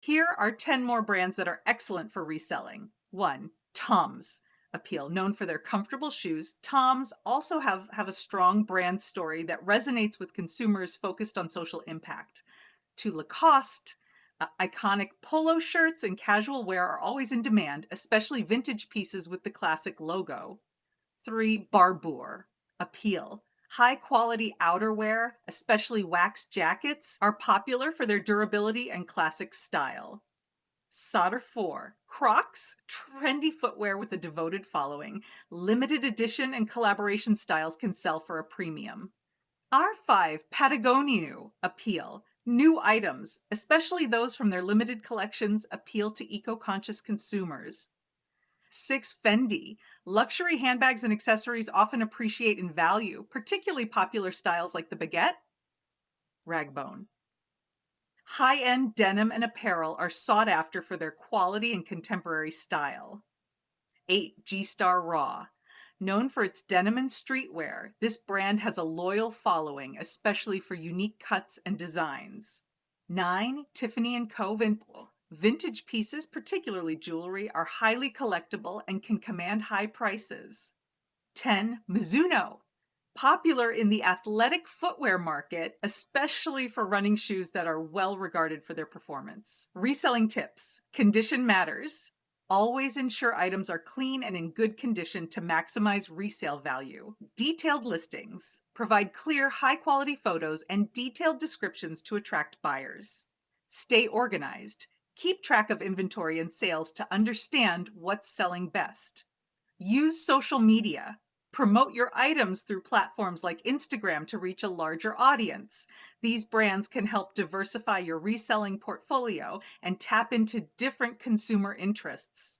Here are 10 more brands that are excellent for reselling. 1. Tom's appeal. Known for their comfortable shoes, Tom's also have a strong brand story that resonates with consumers focused on social impact. 2. Lacoste. Iconic polo shirts and casual wear are always in demand, especially vintage pieces with the classic logo. 3. Barbour appeal. High quality outerwear, especially wax jackets, are popular for their durability and classic style. Solder 4. Crocs, trendy footwear with a devoted following. Limited edition and collaboration styles can sell for a premium. R5. Patagonia appeal. New items, especially those from their limited collections, appeal to eco-conscious consumers. 6. Fendi. Luxury handbags and accessories often appreciate in value, particularly popular styles like the baguette. Ragbone. High-end denim and apparel are sought after for their quality and contemporary style. 8. G-Star Raw. Known for its denim and streetwear, this brand has a loyal following, especially for unique cuts and designs. 9. Tiffany & Co. Vintage pieces, particularly jewelry, are highly collectible and can command high prices. 10. Mizuno. Popular in the athletic footwear market, especially for running shoes that are well regarded for their performance. Reselling tips. Condition matters. Always ensure items are clean and in good condition to maximize resale value. Detailed listings. Provide clear, high-quality photos and detailed descriptions to attract buyers. Stay organized. Keep track of inventory and sales to understand what's selling best. Use social media. Promote your items through platforms like Instagram to reach a larger audience. These brands can help diversify your reselling portfolio and tap into different consumer interests.